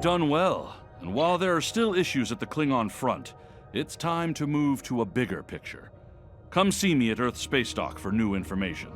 done well, and while there are still issues at the Klingon Front, it's time to move to a bigger picture. Come see me at Earth Space Dock for new information.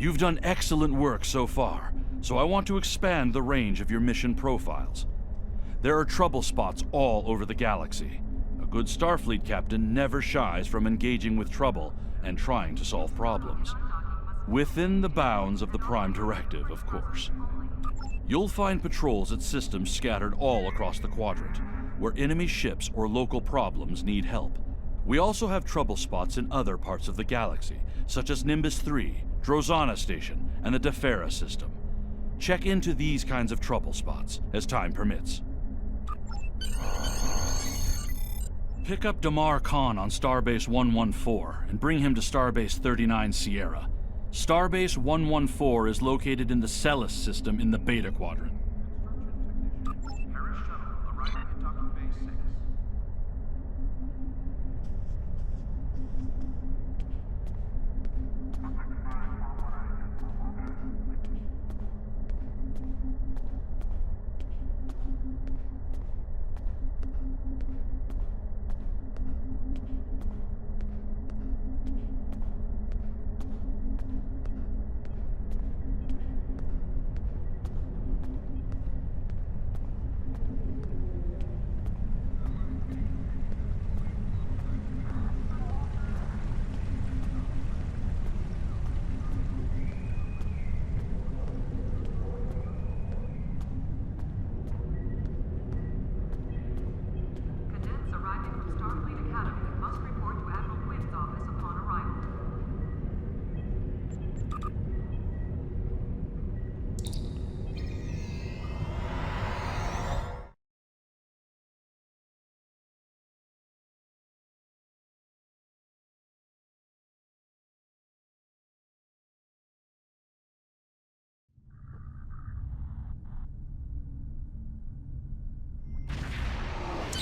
You've done excellent work so far, so I want to expand the range of your mission profiles. There are trouble spots all over the galaxy. A good Starfleet captain never shies from engaging with trouble and trying to solve problems. Within the bounds of the Prime Directive, of course. You'll find patrols at systems scattered all across the quadrant, where enemy ships or local problems need help. We also have trouble spots in other parts of the galaxy, such as Nimbus 3, Drozana Station, and the Defera system. Check into these kinds of trouble spots, as time permits. Pick up Damar Khan on Starbase 114 and bring him to Starbase 39 Sierra. Starbase 114 is located in the Celis system in the Beta Quadrant.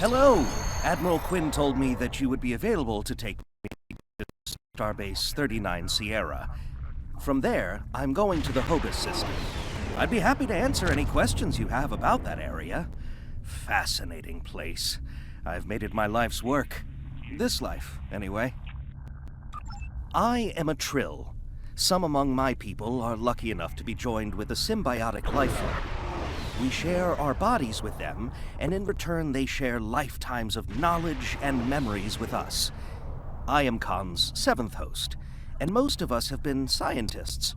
Hello! Admiral Quinn told me that you would be available to take me to Starbase 39 Sierra. From there, I'm going to the Hobus system. I'd be happy to answer any questions you have about that area. Fascinating place. I've made it my life's work. This life, anyway. I am a Trill. Some among my people are lucky enough to be joined with a symbiotic life form. We share our bodies with them, and in return they share lifetimes of knowledge and memories with us. I am Khan's 7th host, and most of us have been scientists.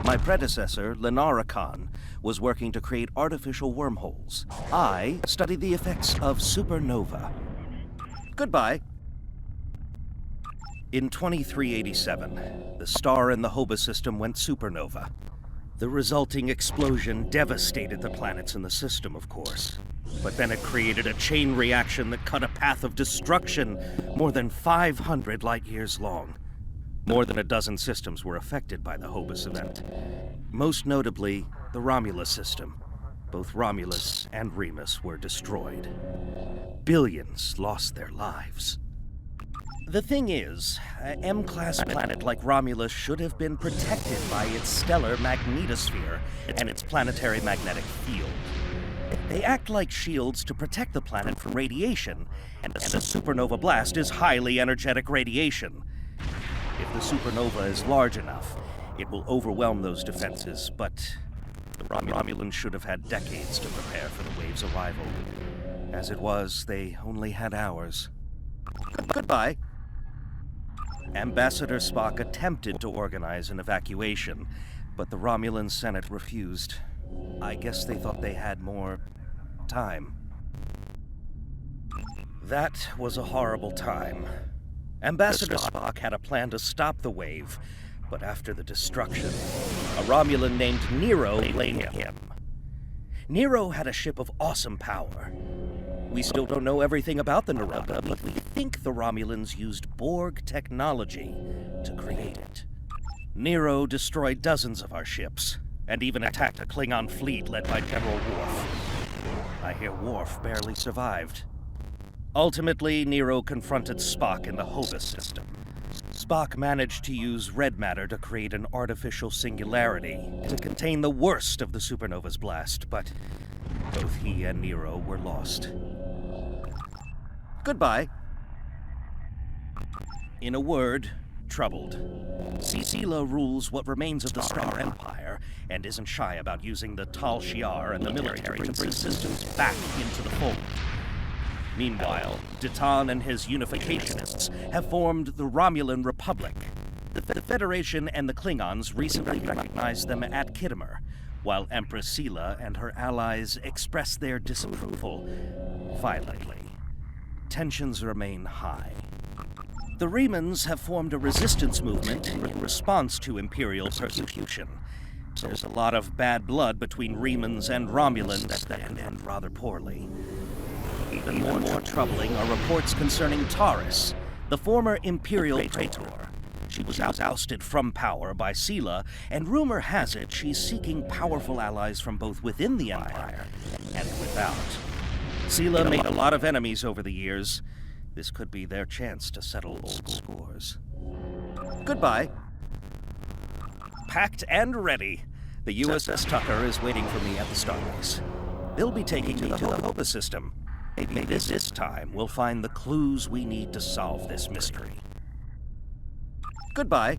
My predecessor, Lenara Khan, was working to create artificial wormholes. I studied the effects of supernova. Goodbye. In 2387, the star in the Hoba system went supernova. The resulting explosion devastated the planets in the system, of course. But then it created a chain reaction that cut a path of destruction more than 500 light-years long. More than a dozen systems were affected by the Hobus event. Most notably, the Romulus system. Both Romulus and Remus were destroyed. Billions lost their lives. The thing is, an M-class planet like Romulus should have been protected by its stellar magnetosphere and its planetary magnetic field. They act like shields to protect the planet from radiation, and a supernova blast is highly energetic radiation. If the supernova is large enough, it will overwhelm those defenses, but the Romulans should have had decades to prepare for the wave's arrival. As it was, they only had hours. Goodbye. Ambassador Spock attempted to organize an evacuation, but the Romulan Senate refused. I guess they thought they had more time. That was a horrible time. Ambassador Spock had a plan to stop the wave, but after the destruction, a Romulan named Nero blamed him. Nero had a ship of awesome power. We still don't know everything about the Narada, but we think the Romulans used Borg technology to create it. Nero destroyed dozens of our ships, and even attacked a Klingon fleet led by General Worf. I hear Worf barely survived. Ultimately, Nero confronted Spock in the Hobus system. Spock managed to use red matter to create an artificial singularity to contain the worst of the supernova's blast, but both he and Nero were lost. Goodbye. In a word, troubled. Sela rules what remains of the Star Empire, and isn't shy about using the Tal Shiar and the military to bring systems back into the fold. Meanwhile, D'Tan and his unificationists have formed the Romulan Republic. The Federation and the Klingons recently recognized them at Khitomer, while Empress Sela and her allies express their disapproval violently. Tensions remain high. The Remans have formed a resistance movement in response to Imperial persecution. There's a lot of bad blood between Remans and Romulans that end rather poorly. Even more troubling are reports concerning Taurus, the former Imperial Praetor. She was ousted from power by Sela, and rumor has it she's seeking powerful allies from both within the Empire and without. Sela made a lot of enemies over the years. This could be their chance to settle old scores. Goodbye. Packed and ready. The USS Tucker is waiting for me at the starbase. They'll be taking me to the Hoba system. Maybe this time we'll find the clues we need to solve this mystery. Goodbye.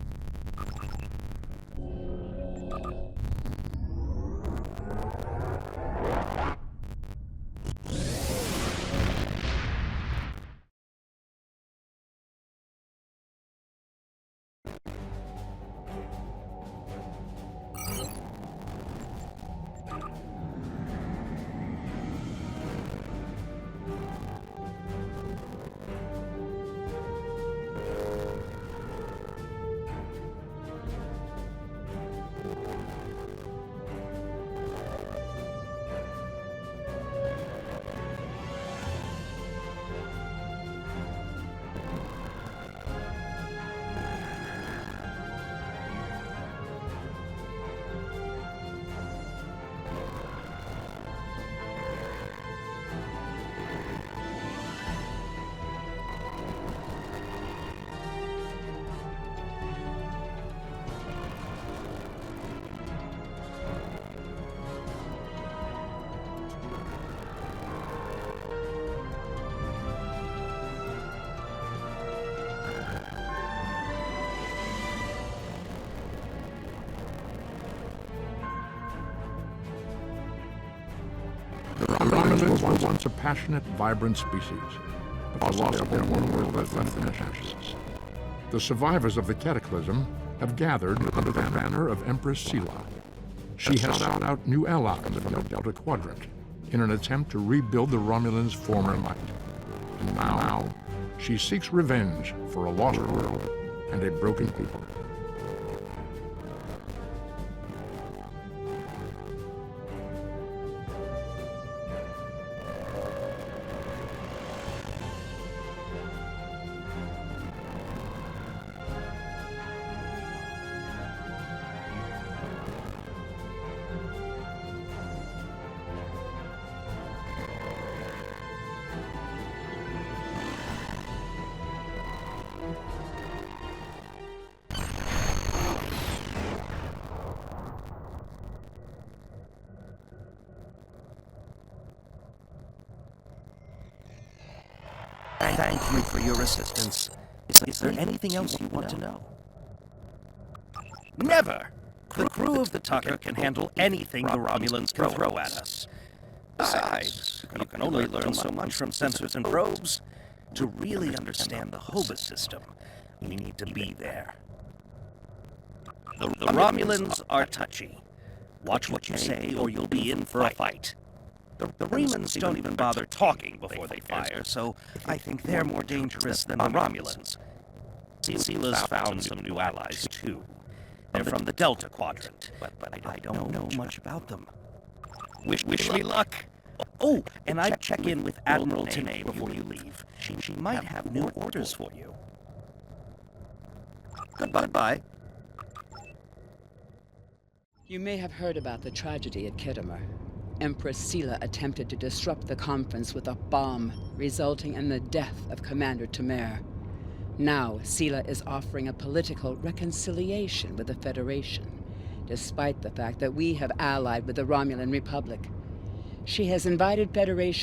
The Romulans were once a passionate, vibrant species, but the loss of their one world has left them in ashes. The survivors of the cataclysm have gathered under the banner of Empress Sela. She has sought out new allies from the Delta Quadrant in an attempt to rebuild the Romulans' former might. And now, she seeks revenge for a lost world and a broken people. Thank you for your assistance. Is there anything else you want to know? Never! The crew of the Tucker can handle anything the Romulans can throw at us. Besides, you can only learn so much from sensors and probes. To really understand the Hobus system, we need to be there. The Romulans are touchy. Watch what you say or you'll be in for a fight. The Remans don't even bother talking before they fire, so I think they're more dangerous than the Romulans. Sela's found some new allies, too. They're from the Delta Quadrant, but I don't know much about them. Wish me luck. Oh, and I'd check in with Admiral T'nea before you leave. She might have new orders for you. Goodbye. You may have heard about the tragedy at Khitomer. Empress Sela attempted to disrupt the conference with a bomb, resulting in the death of Commander T'nea. Now, Sela is offering a political reconciliation with the Federation, despite the fact that we have allied with the Romulan Republic. She has invited Federation